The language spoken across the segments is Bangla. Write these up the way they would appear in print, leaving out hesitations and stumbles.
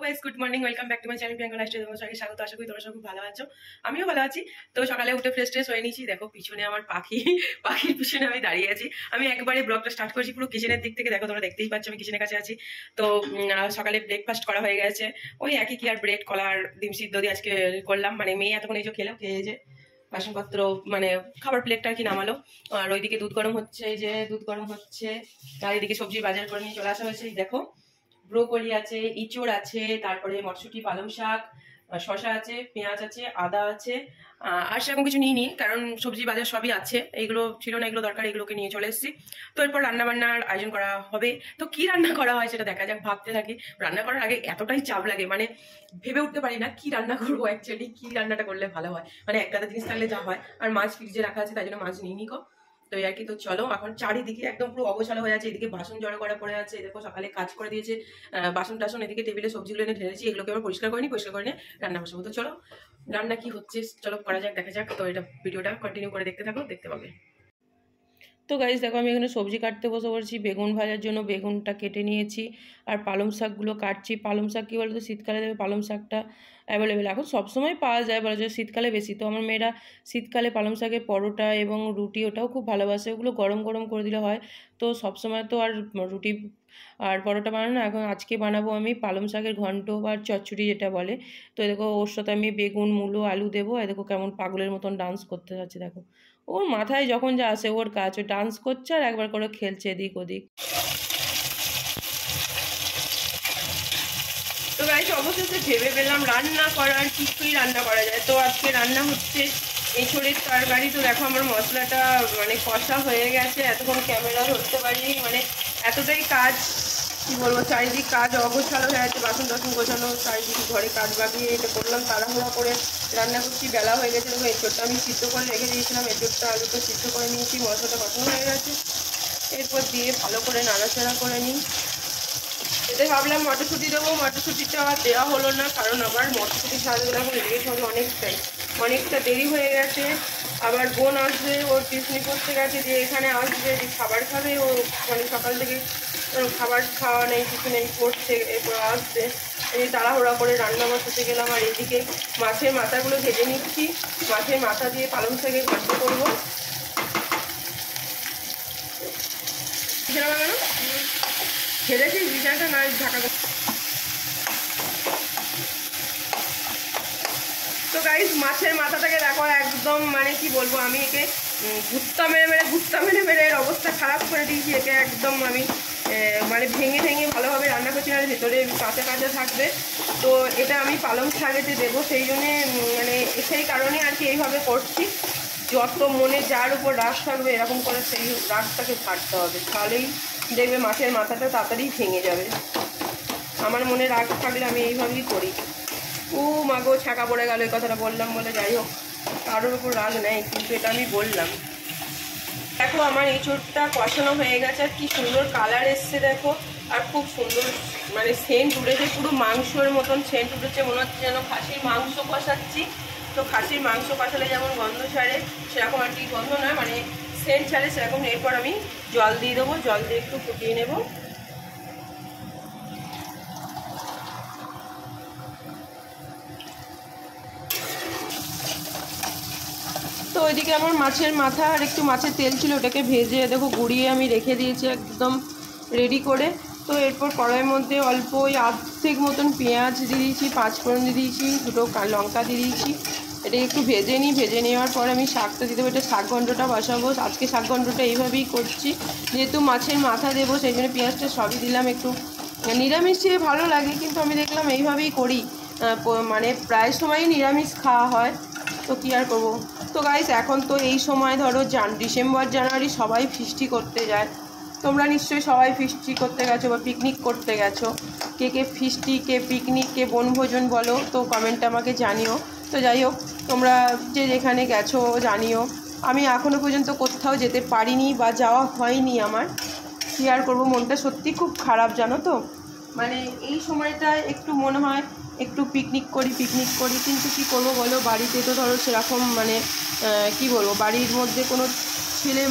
Guys good morning, welcome back to my channel Priyanka lifestyle. তোমার সবাইকে স্বাগত। আশা করি তোমরা সব খুব ভালো আছো, আমিও ভালো আছি। তো সকালে উঠে ফ্রেশ ট্রেশ হয়ে নিয়েছি। দেখো পিছনে আমার পাখির পিছনে আমি দাঁড়িয়ে আছি। আমি একবারে ব্লগটা স্টার্ট করেছি পুরো কিচেনের দিক থেকে। দেখো তোমরা দেখতেই পাচ্ছ আমি কিচেনের কাছে আছি। তো সকালে ব্রেকফাস্ট করা হয়ে গেছে, ওই একই কি আর ব্রেড কলার ডিম সিদ্ধ দিয়ে আজকে করলাম। মানে মেয়ে এতক্ষণ এই যে খেয়ে যে বাসনপত্র মানে খাবার প্লেটটা আর কি নামালো। আর ওইদিকে দুধ গরম হচ্ছে, এই যে দুধ গরম হচ্ছে। আর এদিকে সবজি বাজার করে নিয়ে চলে আসা হয়েছে। দেখো ব্রোকলি আছে, ইঁচড় আছে, তারপরে মটরশুঁটি, পালং শাক, শসা আছে, পেঁয়াজ আছে, আদা আছে। আর সেরকম কিছু নিইনি, কারণ সবজি বাজার সবই আছে। এইগুলো ছিল না, এগুলো দরকার, এগুলোকে নিয়ে চলে এসেছি। তো এরপর রান্নাবান্নার আয়োজন করা হবে। তো কি রান্না করা হয় সেটা দেখা যাক। ভাবতে থাকি, রান্না করার আগে এতটাই চাপ লাগে, মানে ভেবে উঠতে পারি না কি রান্না করবো, অ্যাকচুয়ালি কি রান্নাটা করলে ভালো হয়। মানে এক গাদা জিনিস থাকলে যা হয়। আর মাছ ফ্রিজে রাখা আছে, তাই জন্য মাছ নিইনি গো। তো আর কি। তো চলো, এখন চারিদিকে একদম পুরো অগোছালো হয়ে আছে। এদিকে বাসন জড়ো করা পড়ে আছে, দেখো সকালে কাজ করে দিয়েছে বাসন টাসন। এদিকে টেবিলে সবজিগুলো এনে ঢেলেছি, এগুলোকে আবার পরিষ্কার করে নিয়ে রান্না বসাবো। তো চলো রান্না কি হচ্ছে চলো করা যাক, দেখা যাক। তো এটা ভিডিওটা কন্টিনিউ করে দেখতে থাকো, দেখতে পাবে। তো গাইস দেখো আমি এখানে সবজি কাটতে বসে পড়েছি। বেগুন ভাজার জন্য বেগুনটা কেটে নিয়েছি, আর পালং শাকগুলো কাটছি। পালং শাক কী বলতো, শীতকালে দেবে পালং শাকটা অ্যাভেলেবেল, এখন সবসময় পাওয়া যায়, বলা যায় শীতকালে বেশি। তো আমার মেয়েরা শীতকালে পালং শাকের পরোটা এবং রুটি ওটাও খুব ভালোবাসে, ওগুলো গরম গরম করে দিলে হয়। তো সবসময় তো আর রুটি আর পরোটা বানানো না, এখন আজকে বানাবো আমি পালং শাকের ঘন্ট বা চচ্চড়ি যেটা বলে। তো দেখো ওর সাথে আমি বেগুন, মূলো, আলু দেবো। আর দেখো কেমন পাগলের মতন ডান্স করতে যাচ্ছে। দেখো ওর মাথায় যখন যা আসে ওর কাজ, ও ডান্স করছে আর একবার করে খেলছে এদিক ওদিক। তো গাইস অবশেষে ভেবে পেলাম রান্না করার কিছুই রান্না করা যায়। তো আজকে রান্না হচ্ছে এঁচড়ের তরকারি। তো দেখো আমার মশলাটা মানে কষা হয়ে গেছে, এতক্ষণ ক্যামেরা ধরতে পারিনি, মানে এতটাই কাজ কি বলবো, চারিদিক কাজ অগোছালো হয়ে আছে, বাসন টাসন গোছানো, চারিদিকে ঘরে কাজ বাকি। এটা করলাম তাড়াহুড়া করে, রান্না করছি, বেলা হয়ে গেছে। দেখো এঁচড়টা আমি সিদ্ধ করে রেখে দিয়েছিলাম, এঁচড়টা আলুটা সিদ্ধ করে নিয়েছি, মশলাটা কষানো হয়ে গেছে। এরপর দিয়ে ভালো করে নাড়াচাড়া করে নিই। এতে ভাবলাম মটরশুঁটি দেবো, মটরশুঁটিটা দেওয়া হলো না, কারণ আবার মটরশুঁটি সাজগুলো এখন লেগে হবে অনেকটা দেরি হয়ে গেছে। আবার বোন আসবে, ওর টিউশনি করতে গেছে, যে এখানে আসবে, যে খাবার খাবে ও, মানে সকাল থেকে খাবার খাওয়া নেই, কিছু নেই, করছে, এরপর আসবে। এই তাড়াহুড়া করে রান্না বসাতে গেলাম। আর এদিকে মাছের মাথাগুলো ভেজে নিচ্ছি, মাছের মাথা দিয়ে পালং শাকের ঘন্ট করবো। ভেজেছি বিছানাটা না ঢাকা। তো গাইস মাছের মাথাটাকে দেখো একদম মানে কি বলবো, আমি একে গুত্তা মেরে মেরে এর অবস্থা খারাপ করে দিয়েছি। একে একদম আমি মানে ভেঙে ভালোভাবে রান্না করছি, আর ভেতরে কাঁচা কাঁচা থাকবে। তো এটা আমি পালং শাকেতে দেবো, সেই জন্যে মানে সেই কারণে আর কি এইভাবে করছি। যত মনে যার উপর রাগ থাকবে এরকম করে সেই রাগটাকে ছাড়তে হবে, তাহলেই দেখবে মাছের মাথাটা তাড়াতাড়ি ভেঙে যাবে। আমার মনে রাগ থাকলে আমি এইভাবেই করি। ও মাগো ছাকা পড়ে গেল, এই কথাটা বললাম বলে। যাই হোক, কারোর উপর রাগ নেই, কিন্তু এটা আমি বললাম। দেখো আমার এঁচড়টা কষানো হয়ে গেছে, আর কি সুন্দর কালার এসছে দেখো। আর খুব সুন্দর মানে সেন্ট উঠেছে, পুরো মাংসের মতন সেন্ট উঠেছে, মনে হচ্ছে যেন খাসির মাংস কষাচ্ছি। তো খাসির মাংস কষালে যেমন গন্ধ ছাড়ে, সেরকম আর কি গন্ধ নয়, মানে সেন্ট ছাড়ে সেরকম। এরপর আমি জল দিয়ে দেবো, জল দিয়ে একটু ফুটিয়ে নেবো। তো ওইদিকে আমার মাছের মাথা আর একটু মাছের তেল ছিল, ওটাকে ভেজে দেখো গুঁড়িয়ে আমি রেখে দিয়েছি একদম রেডি করে। তো এরপর কড়াইয়ের মধ্যে অল্প ওই আর্ধেক মতন পেঁয়াজ দিয়ে দিয়েছি, 5 ফোড়ন দিয়ে দিয়েছি, 2টো লঙ্কা দিয়ে দিয়েছি। এটাকে একটু ভেজে নিই, ভেজে নেওয়ার পর আমি শাকটা দিয়ে দেবো। এটা শাক ঘন্টটা বসাবো। আজকে শাক ঘন্টটা এইভাবেই করছি, যেহেতু মাছের মাথা দেবো সেই জন্য পেঁয়াজটা সবই দিলাম। একটু নিরামিষ ভালো লাগে, কিন্তু আমি দেখলাম এইভাবেই করি, মানে প্রায় সময়ই নিরামিষ খাওয়া হয়, তো কী আর করবো। তো গাইস এখন তো এই সময় ধরো ডিসেম্বর জানুয়ারি সবাই ফিস্টি করতে যায়। তোমরা নিশ্চয়ই সবাই ফিস্টি করতে গেছো বা পিকনিক করতে গেছো। কে ফিস্টি, কে পিকনিক, কে বনভোজন বলো, তো কমেন্টে আমাকে জানিও। তো যাই হোক, তোমরা যে যেখানে গেছো জানিও। আমি এখনও পর্যন্ত কোথাও যেতে পারিনি বা যাওয়া হয়নি আমার। কী আর করবো, মনটা সত্যি খুব খারাপ জানো তো। মানে এই সময়টায় একটু মনে হয় একটু পিকনিক করি, কিন্তু কী করবো বলো, বাড়িতে তো ধরো সেরকম মানে কি বলবো, বাড়ির মধ্যে কোনো ছেলে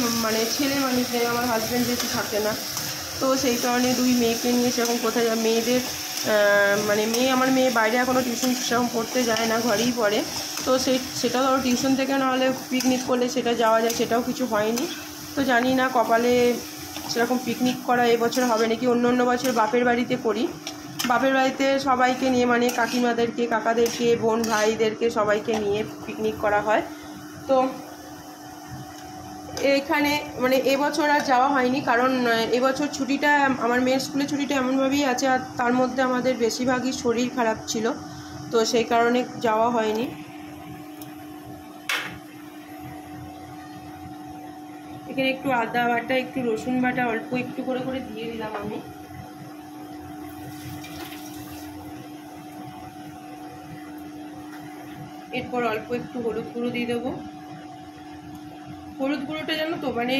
মানুষ নেই, আমার হাজব্যান্ড যেহেতু থাকে না। তো সেই কারণে 2 মেয়েকে নিয়ে সেরকম কোথায় মেয়েদের মানে আমার মেয়ে বাইরে এখনও টিউশন সেরকম পড়তে যায় না, ঘরেই পড়ে। তো সেটা ধরো টিউশন থেকে নাহলে পিকনিক করলে সেটা যাওয়া যায়, সেটাও কিছু হয়নি। তো জানি না কপালে সেরকম পিকনিক করা এবছর হবে নাকি। অন্য বছর বাপের বাড়িতে করি, বাপের বাড়িতে সবাইকে নিয়ে মানে কাকিমাদেরকে, কাকাদেরকে, বোন ভাইদেরকে সবাইকে নিয়ে পিকনিক করা হয়। তো এখানে মানে এবছর আর যাওয়া হয়নি, কারণ এবছর ছুটিটা আমার মেয়ের স্কুলে ছুটিটা এমনভাবেই আছে, আর তার মধ্যে আমাদের বেশিরভাগই শরীর খারাপ ছিল, তো সেই কারণে যাওয়া হয়নি। এখানে একটু আদা বাটা, একটু রসুন বাটা অল্প একটু করে করে দিয়ে দিলাম আমি। এরপর অল্প একটু হলুদ গুঁড়ো দিয়ে দেবো। হলুদ গুঁড়োটা জানো তো মানে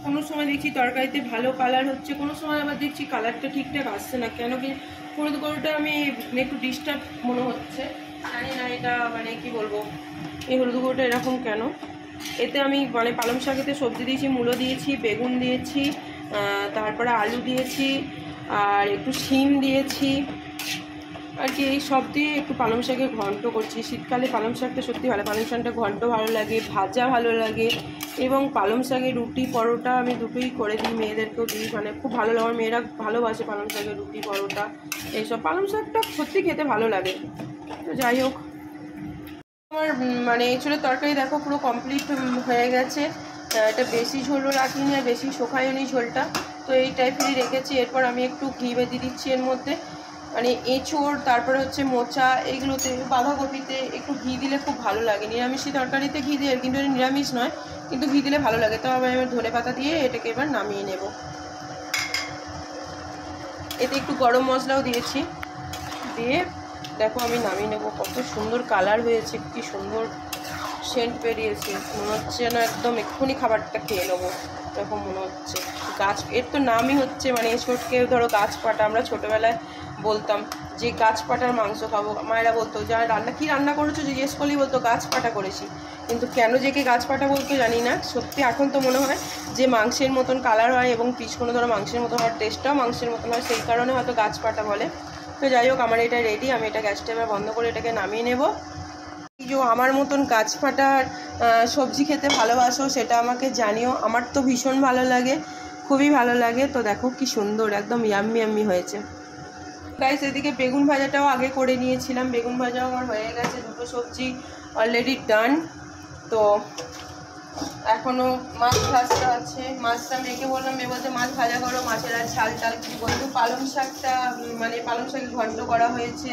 কোনো সময় দেখছি তরকারিতে ভালো কালার হচ্ছে, কোনো সময় আবার দেখছি কালারটা ঠিকঠাক আসছে না। কেন কি হলুদ গুঁড়োটা আমি একটু ডিস্টার্ব মনে হচ্ছে, জানি না এটা মানে কি বলবো, এই হলুদ গুঁড়োটা এরকম কেন। এতে আমি মানে পালং শাকেতে সবজি দিয়েছি, মূলো দিয়েছি, বেগুন দিয়েছি, তারপরে আলু দিয়েছি, আর একটু শিম দিয়েছি আর কি। এই সব দিয়ে একটু পালং শাকের ঘন্ট করছি। শীতকালে পালং শাকটা সত্যি ভালো, পালং শাকটা ঘন্ট ভালো লাগে, ভাজা ভালো লাগে, এবং পালং শাকের রুটি পরোটা আমি দুটোই করে দিই, মেয়েদেরকেও দিই, মানে খুব ভালো লাগে। আমার মেয়েরা ভালোবাসে পালং শাকের রুটি পরোটা এইসব। পালং শাকটা সত্যি খেতে ভালো লাগে। তো যাই হোক, আমার মানে এঁচড়ের তরকারি দেখো পুরো কমপ্লিট হয়ে গেছে। এটা বেশি ঝোলও রাখিনি আর বেশি শুকায়নি ঝোলটা, তো এই টাইপেরই রেখেছি। এরপর আমি একটু ঘি বেঁধে দিচ্ছি এর মধ্যে, মানে এঁচড় তারপরে হচ্ছে মোচা এইগুলোতে, বাঁধাকপিতে একটু ঘি দিলে খুব ভালো লাগে। নিরামিষি তরকারিতে ঘি দিয়ে, কিন্তু এটা নিরামিষ নয়, কিন্তু ঘি দিলে ভালো লাগে। তো আমি ধনে পাতা দিয়ে এটাকে এবার নামিয়ে নেব। এতে একটু গরম মশলাও দিয়েছি, দিয়ে দেখো আমি নামিয়ে নেবো। কত সুন্দর কালার হয়েছে, কি সুন্দর সেন্ট বেরিয়েছে, মনে হচ্ছে না একদম এক্ষুনি খাবারটা খেয়ে নেবো এরকম মনে হচ্ছে। এর তো নামই হচ্ছে মানে এঁচড়কে ধরো গাছ পাটা, আমরা ছোটোবেলায় বলতাম যে গাছ পাটার মাংস খাবো। মায়েরা বলতো যা রান্না করেছো জিজ্ঞেস করলেই বলতো গাছ পাটা করেছি, কিন্তু কেন যে কে গাছ পাটা বলতো জানি না। সত্যি এখন তো মনে হয় যে মাংসের মতন কালার হয় এবং পিছনে ধরো মাংসের মতো হওয়ার টেস্টটাও মাংসের মতন হয়, সেই কারণে হয়তো গাছ পাটা বলে। তো যাই হোক, আমার এটা রেডি। আমি এটা গ্যাসটা এবার বন্ধ করে এটাকে নামিয়ে নেব। যে আমার মতন গাছ ফাটার সবজি খেতে ভালোবাসো সেটা আমাকে জানিও। আমার তো ভীষণ ভালো লাগে, খুবই ভালো লাগে। তো দেখো কি সুন্দর একদম ইয়াম্মি ইয়াম্মি হয়েছে। গাইস, এদিকে বেগুন ভাজাটাও আগে করে নিয়েছিলাম, বেগুন ভাজাও আমার হয়ে গেছে। দুটো সবজি অলরেডি ডান। তো এখনও মাছ ভাজটা আছে, মাছটা মেয়েকে বললাম, মেয়ে বলতে মাছ ভাজা করো, মাছের আর ঝাল টাল কিছু বলতো। পালং শাকটা মানে পালং শাক ঘন্ট করা হয়েছে,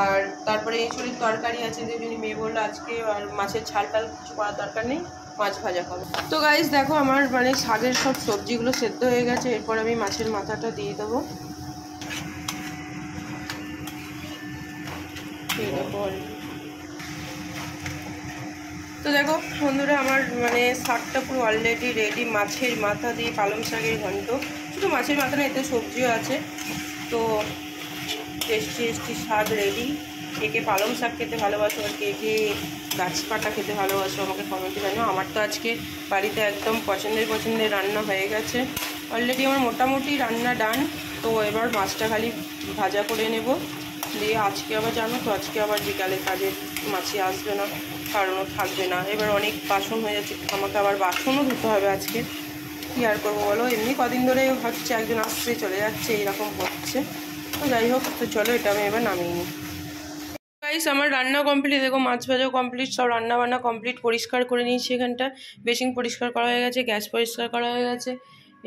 আর তারপরে এঁচড়ের তরকারি আছে। দুজনই মেয়ে বললো আজকে আর মাছের ঝাল টাল কিছু করার দরকার নেই, মাছ ভাজা খাবো। তো গাইস দেখো, আমার মানে শাকের সব সবজিগুলো সেদ্ধ হয়ে গেছে। এরপর আমি মাছের মাথাটা দিয়ে দেবো। তো দেখো বন্ধুরা, আমার মানে শাকটা পুরো অলরেডি রেডি। মাছের মাথা দিয়ে পালং শাকের ঘন্ট, শুধু মাছের মাথা না, এতে সবজিও আছে। তো টেস্টি টেস্টি শাক রেডি। কে কে পালং শাক খেতে ভালোবাসো আর কে কে গাছ পাটা খেতে ভালোবাসো আমাকে কমেন্টে জানিও। আমার তো আজকে বাড়িতে একদম পছন্দের রান্না হয়ে গেছে অলরেডি। আমার মোটামুটি রান্না ডান। তো এবার মাছটা খালি ভাজা করে নেব, দিয়ে আজকে আবার জানো তো, আজকে আবার বিকালে কাজে মাছি আসবে না, কারণও থাকবে না। এবার অনেক বাসন হয়ে যাচ্ছে, আমাকে আবার বাসনও ধুতে হবে আজকে। কী আর করবো বলো, এমনি কদিন ধরে হচ্ছে একজন আসছে চলে যাচ্ছে এইরকম হচ্ছে। তো যাই হোক, তো চলো এটা আমি এবার নামিয়ে নিই। গাইস, আমার রান্না কমপ্লিট। দেখো মাছ ভাজাও কমপ্লিট, সব রান্না বান্না কমপ্লিট। পরিষ্কার করে নিয়েছি এখানটা, বেসিন পরিষ্কার করা হয়ে গেছে, গ্যাস পরিষ্কার করা হয়ে গেছে।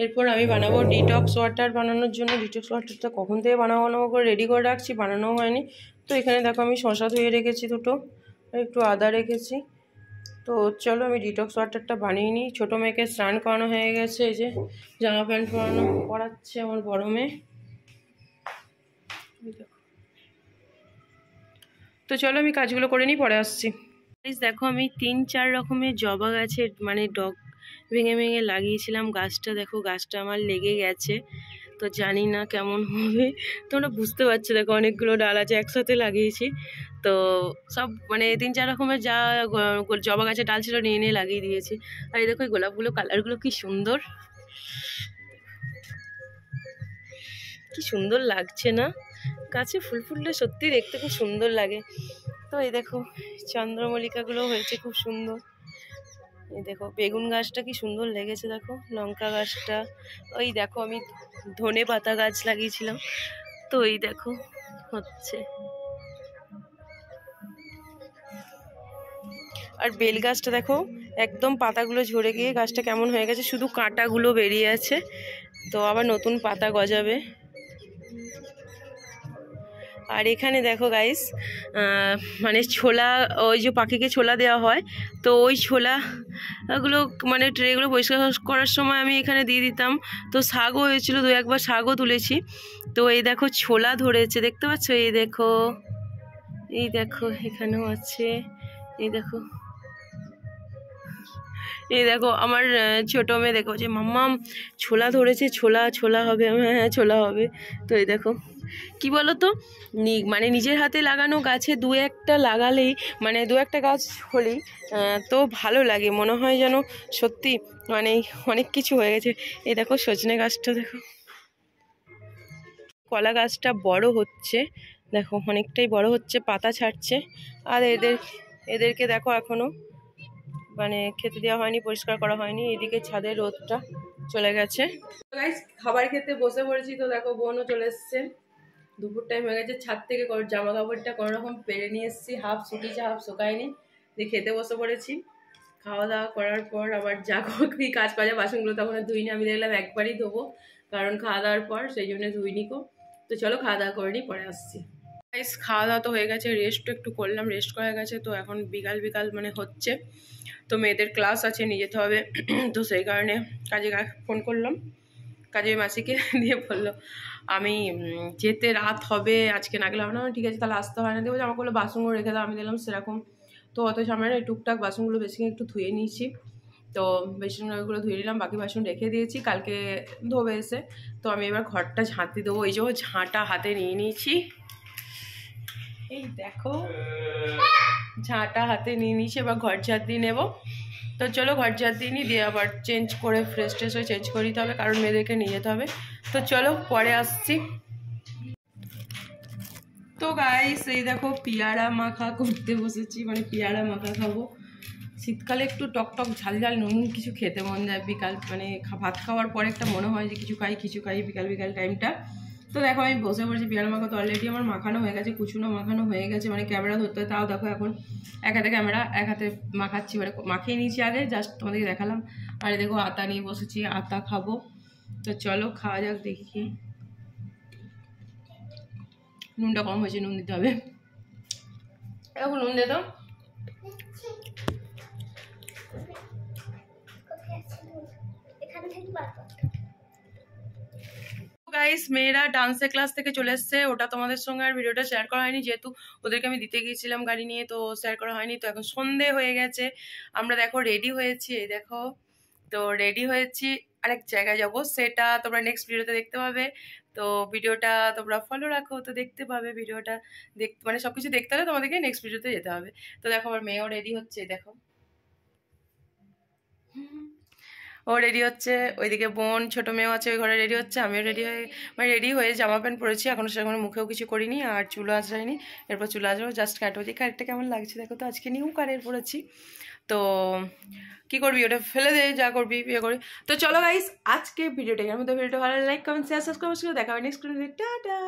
এরপর আমি বানাবো ডিটক্স ওয়াটার বানানোর জন্য। ডিটক্স ওয়াটারটা কখন থেকে বানাবো করে রেডি করে রাখছি, বানানোও হয়নি। তো এখানে দেখো আমি শসা ধুয়ে রেখেছি দুটো, আর একটু আদা রেখেছি। তো চলো আমি ডিটক্স ওয়াটারটা বানিয়ে নিই। ছোটো মেয়েকে স্নান করানো হয়ে গেছে, এই যে জামা প্যান্ট পরাচ্ছে আমার বড় মেয়ে। তো চলো আমি কাজগুলো করে নিই, পরে আসছি। দেখো আমি 3-4 রকমের জবা গাছের মানে ডগ ভেঙে ভেঙে লাগিয়েছিলাম। গাছটা দেখো, গাছটা আমার লেগে গেছে। তো জানি না কেমন হবে, তোমরা বুঝতে পারছো। দেখো অনেকগুলো ডাল আছে একসাথে লাগিয়েছি। তো সব মানে 3-4 রকমের যা জবা গাছের ডাল ছিল নিয়ে নিয়ে লাগিয়ে দিয়েছি। আর এই দেখো এই গোলাপগুলো কালারগুলো কি সুন্দর, কি সুন্দর লাগছে না? গাছে ফুল ফুললে সত্যি দেখতে খুব সুন্দর লাগে। তো এই দেখো চন্দ্রমল্লিকাগুলো হয়েছে খুব সুন্দর। এই দেখো বেগুন গাছটা কি সুন্দর লেগেছে, দেখো লঙ্কা গাছটা। ওই দেখো আমি ধনে পাতা গাছ লাগিয়েছিলাম, তো এই দেখো হচ্ছে। আর বেল গাছটা দেখো একদম পাতাগুলো ঝরে গিয়ে গাছটা কেমন হয়ে গেছে, শুধু কাঁটাগুলো বেরিয়ে আছে, তো আবার নতুন পাতা গজাবে। আর এখানে দেখো গাইস মানে ছোলা, ওই যে পাখিকে ছোলা দেওয়া হয়, তো ওই ছোলাগুলো মানে ট্রেগুলো পরিষ্কার করার সময় আমি এখানে দিয়ে দিতাম। তো শাকও হয়েছিল, দু একবার শাকও তুলেছি। তো এই দেখো ছোলা ধরেছে, দেখতে পাচ্ছ? এই দেখো এখানেও আছে। এই দেখো আমার ছোটো মেয়ে, দেখো যে মাম্মাম ছোলা ধরেছে, ছোলা হবে। হ্যাঁ ছোলা হবে। তো এই দেখো কি বলো তো, মানে নিজের হাতে লাগানো গাছে দু একটা লাগালেই, মানে দু একটা গাছ হলেই তো ভালো লাগে, মনে হয় যেন সত্যি মানে অনেক কিছু হয়ে গেছে। এই দেখো সজনে গাছটা দেখো, কলা গাছটা বড় হচ্ছে, দেখো অনেকটাই বড় হচ্ছে, পাতা ছাড়ছে। আর এদেরকে দেখো এখনো মানে খেতে দেওয়া হয়নি, পরিষ্কার করা হয়নি। এদিকে ছাদের রোদটা চলে গেছে। খাবার খেতে বসে পড়েছি, তো দেখো বোনও চলে এসছে। দুপুর টাইম হয়ে গেছে, ছাদ থেকে জামা কাপড়টা কোনো রকম পেরে নিয়ে এসেছি, হাফ শুকিয়েছে হাফ শুকায়নি, দিয়ে খেতে বসে পড়েছি। খাওয়া দাওয়া করার পর আবার যা কি কাজ পাওয়া যায়, বাসনগুলো তখন আর ধুইনি, আমি দেখলাম একবারই ধোবো, কারণ খাওয়া দাওয়ার পর সেই জন্য ধুইনি কো। তো চলো খাওয়া দাওয়া করে নিই, পরে আসছি। খাওয়া দাওয়া তো হয়ে গেছে, রেস্টও একটু করলাম, রেস্ট করা গেছে। তো এখন বিকাল মানে হচ্ছে, তো মেয়েদের ক্লাস আছে, নিয়ে যেতে হবে। তো সেই কারণে কাজে ফোন করলাম, কাজের মাসিকে দিয়ে বললো আমি যেতে রাত হবে, আজকে না গেলাম না, ঠিক আছে তাহলে আসতে হয় না, দেবো জামাগুলো বাসনগুলো রেখে দাও। আমি দিলাম সেরকম। তো অত সামনে টুকটাক বাসনগুলো বেশি একটু ধুয়ে নিয়েছি, তো বাসনগুলো ধুয়ে নিলাম, বাকি বাসন রেখে দিয়েছি, কালকে ধোবে এসে। তো আমি এবার ঘরটা ঝাঁটি দেবো, এই যে ঝাঁটা হাতে নিয়ে নিয়েছি, এই দেখো ঝাঁটা হাতে নিয়ে নিয়েছি, এবার ঘর ঝাঁট দিয়ে নেবো। তো চলো ঘর ঝাঁট দিয়ে নিই, দিয়ে আবার চেঞ্জ করে ফ্রেশ ট্রেশ হয়ে চেঞ্জ করে দিতে হবে, কারণ মেয়েদেরকে নিয়ে যেতে হবে। তো চলো পরে আসছি। তো গাইস এই দেখো পেয়ারা মাখা করতে বসেছি, মানে পেয়ারা মাখা খাবো। শীতকালে একটু টক টক ঝাল ঝাল নুন কিছু খেতে মন যায়, বিকাল মানে ভাত খাওয়ার পরে একটা মনে হয় যে কিছু খাই বিকাল টাইমটা। তো দেখো আমি বসে পড়েছি, পেয়ারা মাখা তো অলরেডি আমার মাখানো হয়ে গেছে, কুচুনো মাখানো হয়ে গেছে, মানে ক্যামেরা ধরতে হয়। তাও দেখো এখন এক হাতে ক্যামেরা, এক হাতে মাখাচ্ছি, মানে মাখিয়ে নিয়েছি আগে, জাস্ট তোমাদেরকে দেখালাম। আর দেখো আতা নিয়ে বসেছি, আতা খাবো। তো চলো খাওয়া যাক, দেখি নুনটা কম হয়েছে, নুন দিতে হবে। এখন নুন দে দাও। গাইস মেয়েরা ডান্সের ক্লাস থেকে চলে এসছে, ওটা তোমাদের সঙ্গে আর ভিডিওটা শেয়ার করা হয়নি, যেহেতু ওদেরকে আমি দিতে গিয়েছিলাম গাড়ি নিয়ে, তো শেয়ার করা হয়নি। তো এখন সন্ধে হয়ে গেছে, আমরা দেখো রেডি হয়েছি, এই দেখো তো রেডি হয়েছি, আরেক জায়গায় যাব, সেটা তোমরা নেক্সট ভিডিওতে দেখতে পাবে। তো ভিডিওটা তোমরা ফলো রাখো, তো দেখতে পাবে ভিডিওটা। দেখতে মানে সবকিছু দেখতে হলে তোমাদেরকে নেক্সট ভিডিওতে যেতে হবে। তো দেখো আমার মেয়েও রেডি হচ্ছে, দেখো ও রেডি হচ্ছে, ওইদিকে বোন ছোট মেয়েও আছে, ওই ঘরে রেডি হচ্ছে, আমিও রেডি হয়ে জামা প্যান্ট পরেছি, এখনো সেরকম মুখেও কিছু করিনি, আর চুলো আঁচড়াইনি, এরপর চুলো আঁচড়াবো, জাস্ট কাটবো। যে কারেক্টটা কেমন লাগছে দেখো, তো আজকে নিউ কারের পরেছি। তো কি করবি, ওটা ফেলে দে, যা করবি বিয়ে করি। তো চলো গাইস আজকে ভিডিওটা, এর মধ্যে ভিডিওটা ভালো লাইক কমেন্ট শেয়ার সাবস্ক্রাইব করে দেখা হবে নেক্সট ভিডিওতে। টাটা।